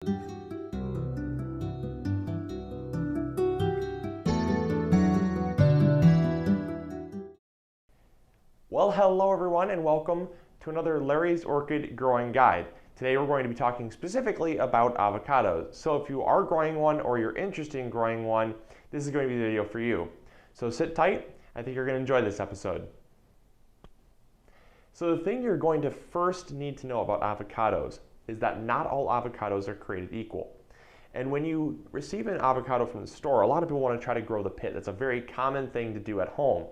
Well, hello everyone and welcome to another Larry's Orchid Growing Guide. Today we're going to be talking specifically about avocados. So if you are growing one or you're interested in growing one, this is going to be the video for you. So sit tight, I think you're going to enjoy this episode. So the thing you're going to first need to know about avocados is that not all avocados are created equal. And when you receive an avocado from the store, a lot of people want to try to grow the pit. That's a very common thing to do at home.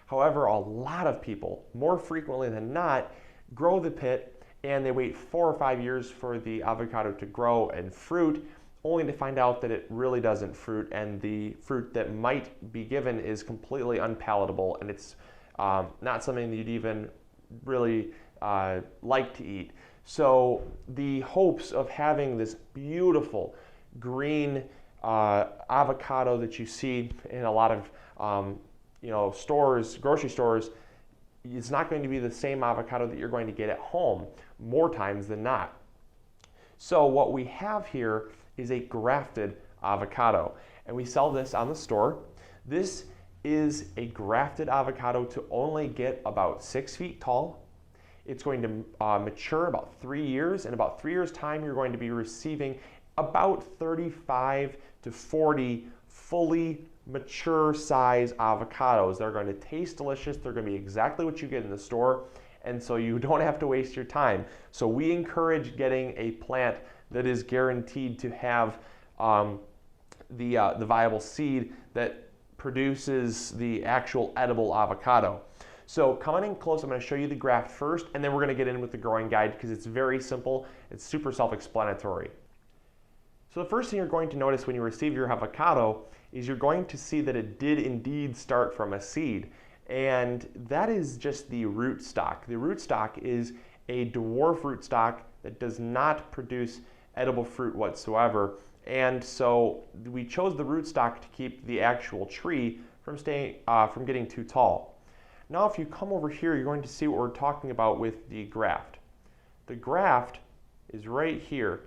However, a lot of people, more frequently than not, grow the pit and they wait 4 or 5 years for the avocado to grow and fruit, only to find out that it really doesn't fruit, and the fruit that might be given is completely unpalatable, and it's not something that you'd even really like to eat. So the hopes of having this beautiful green avocado that you see in a lot of stores, grocery stores, it's not going to be the same avocado that you're going to get at home more times than not. So what we have here is a grafted avocado, and we sell this on the store. This is a grafted avocado to only get about 6 feet tall. It's going to mature about 3 years. In about 3 years' time, you're going to be receiving about 35 to 40 fully mature size avocados. They're going to taste delicious. They're going to be exactly what you get in the store, and so you don't have to waste your time. So we encourage getting a plant that is guaranteed to have the viable seed that produces the actual edible avocado. So coming in close, I'm going to show you the graft first, and then we're going to get in with the growing guide because it's very simple. It's super self-explanatory. So the first thing you're going to notice when you receive your avocado is you're going to see that it did indeed start from a seed, and that is just the rootstock. The rootstock is a dwarf rootstock that does not produce edible fruit whatsoever, and so we chose the rootstock to keep the actual tree from getting too tall. Now if you come over here, you're going to see what we're talking about with the graft. The graft is right here,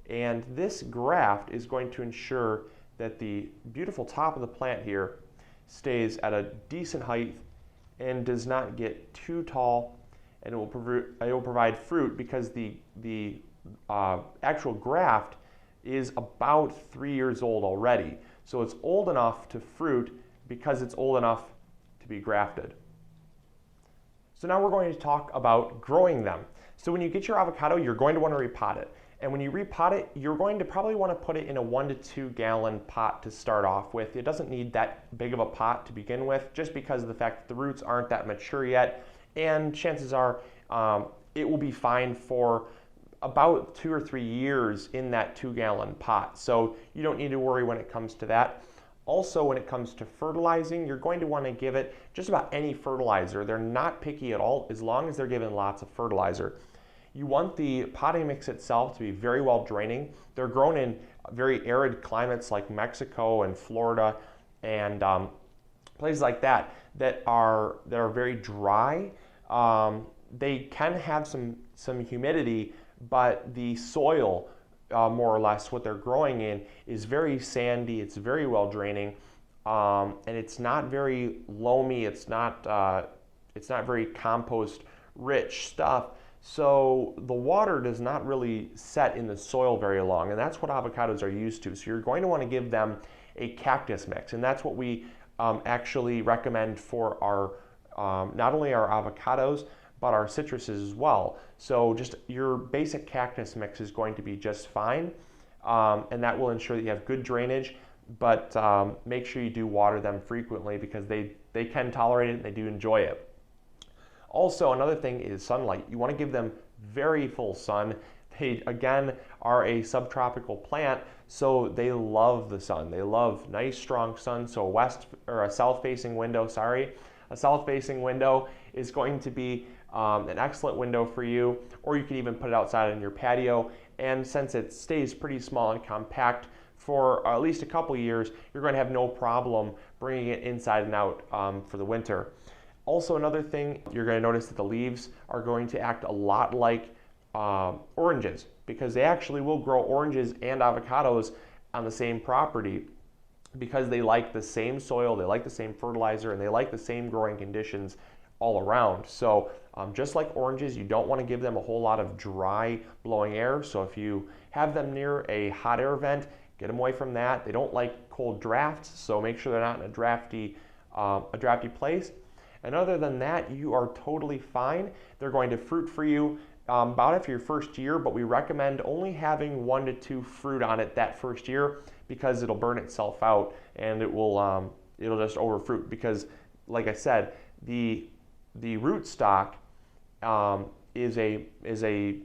and this graft is going to ensure that the beautiful top of the plant here stays at a decent height and does not get too tall, and it will provide fruit because the actual graft is about 3 years old already. So it's old enough to fruit because it's old enough to be grafted. So now we're going to talk about growing them. So when you get your avocado, you're going to want to repot it. And when you repot it, you're going to probably want to put it in a 1 to 2 gallon pot to start off with. It doesn't need that big of a pot to begin with, just because of the fact that the roots aren't that mature yet. And chances are it will be fine for about 2 or 3 years in that 2 gallon pot. So you don't need to worry when it comes to that. Also, when it comes to fertilizing, you're going to want to give it just about any fertilizer. They're not picky at all as long as they're given lots of fertilizer. You want the potting mix itself to be very well draining. They're grown in very arid climates like Mexico and Florida and places like that are very dry. They can have some humidity, but the soil, more or less what they're growing in, is very sandy. It's very well draining, and it's not very loamy. It's not very compost rich stuff. So the water does not really set in the soil very long, and that's what avocados are used to. So you're going to want to give them a cactus mix, and that's what we actually recommend for our not only our avocados but our citruses as well. So just your basic cactus mix is going to be just fine, and that will ensure that you have good drainage, but make sure you do water them frequently because they can tolerate it and they do enjoy it. Also, another thing is sunlight. You want to give them very full sun. They, again, are a subtropical plant, so they love the sun. They love nice, strong sun. So a south-facing window, a south-facing window is going to be an excellent window for you, or you can even put it outside on your patio. And since it stays pretty small and compact for at least a couple years, you're going to have no problem bringing it inside and out for the winter. Also, another thing, you're going to notice that the leaves are going to act a lot like oranges, because they actually will grow oranges and avocados on the same property because they like the same soil, they like the same fertilizer, and they like the same growing conditions all around. So just like oranges, you don't want to give them a whole lot of dry blowing air. So if you have them near a hot air vent, get them away from that. They don't like cold drafts, so make sure they're not in a drafty place. And other than that, you are totally fine. They're going to fruit for you about after your first year, but we recommend only having 1 to 2 fruit on it that first year, because it'll burn itself out and it'll just overfruit. Because, like I said, the rootstock is a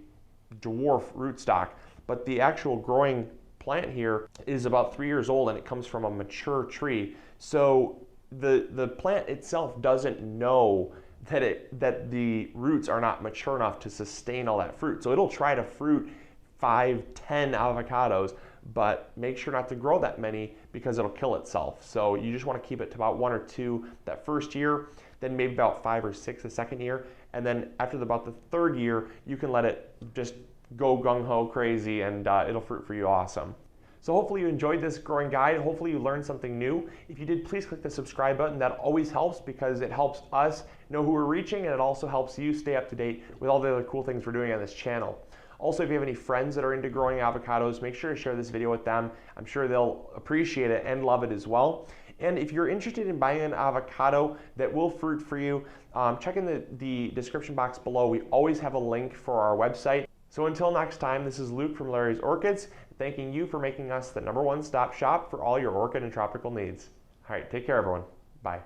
dwarf rootstock, but the actual growing plant here is about 3 years old, and it comes from a mature tree. So the plant itself doesn't know that the roots are not mature enough to sustain all that fruit. So it'll try to fruit 5, 10 avocados, but make sure not to grow that many because it'll kill itself. So you just want to keep it to about 1 or 2 that first year, then maybe about 5 or 6 the second year, and then after about the third year, you can let it just go gung-ho crazy, and it'll fruit for you awesome. So hopefully you enjoyed this growing guide. Hopefully you learned something new. If you did, please click the subscribe button. That always helps because it helps us know who we're reaching, and it also helps you stay up to date with all the other cool things we're doing on this channel. Also, if you have any friends that are into growing avocados, make sure to share this video with them. I'm sure they'll appreciate it and love it as well. And if you're interested in buying an avocado that will fruit for you, check in the description box below. We always have a link for our website. So until next time, this is Luke from Larry's Orchids, thanking you for making us the #1 stop shop for all your orchid and tropical needs. All right, take care, everyone. Bye.